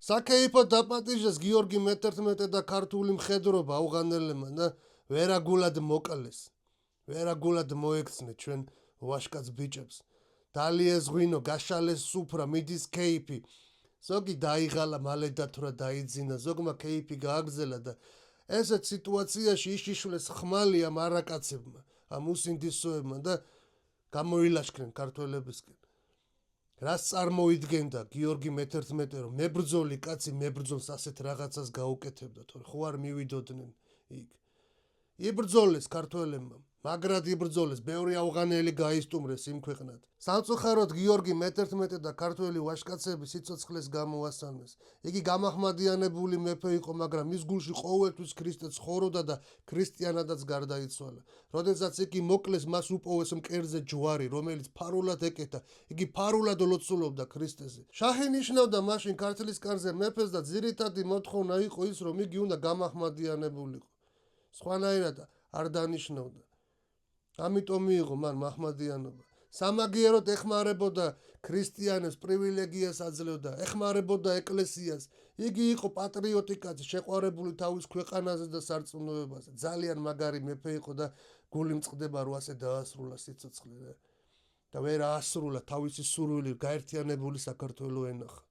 საკეიფო დაპატიჟეს გიორგი მე-11 და ქართული მხედრობა აუღანელებმა და ვერაგულად მოკლეს. ვერაგულად მოექცნენ ჩვენ ვაშკაც ბიჭებს. დალიეს ღვინო, გაშალეს სუფრა, მიდის კეიფი. ზოგი დაიღალა, მალე დათვრა დაიძინა, ზოგმა კეიფი გააგზელა და ესეთ სიტუაციაში იშიშვლეს ხმალი ამ არაკაცებმა, ამ უსინდისოებმა და გამოილაშქრნენ ქართველებისკენ. რას წარმოიდგენდა გიორგი მე-11, რომ მებრძოლი კაცი მებრძოლს ასეთ რაღაცას გაუკეთებდა, თორე ხო არ მივიდოდნენ იქ. იბრძოლეს ქართველებმა, მაგრად იბრძოლეს, ბევრი ავღანელი გაისტუმრეს იმ ქვეყნად. სამწუხაროდ გიორგი მე-11 და ქართველი ვაჟკაცები სიცოცხლეს გამოასალმეს. იგი გამაჰმადიანებული მეფე იყო, მაგრამ მის გულში ყოველთვის ქრისტე ცხოვრობდა და ქრისტიანადაც გარდაიცვალა. როდესაც იგი მოკლეს, მას უპოვეს მკერდზე ჯვარი, რომელიც ფარულად ეკეთა. იგი ფარულად ლოცულობდა ქრისტეზე. შაჰი ნიშნავდა მაშინ ქართლის კარზე მეფეს და ძირითადი მოთხოვნა იყო ის, რომ იგი უნდა გამაჰმადიანებულიყო. სხვანაირად არ დანიშნავდა. ამიტომ მიიღო მან მაჰმადიანობა. სამაგიეროდ ეხმარებოდა ქრისტიანებს, პრივილეგიას აძლევდა, ეხმარებოდა ეკლესიას. იგი იყო პატრიოტი კაცი, შეყვარებული თავის ქვეყანაზე და სარწმუნოებაზე. ძალიან მაგარი მეფე იყო და გული მწყდება, რომ ასე დაასრულა სიცოცხლე და ვერ აასრულა თავისი სურვილი გაერთიანებული საქართველო ენახა.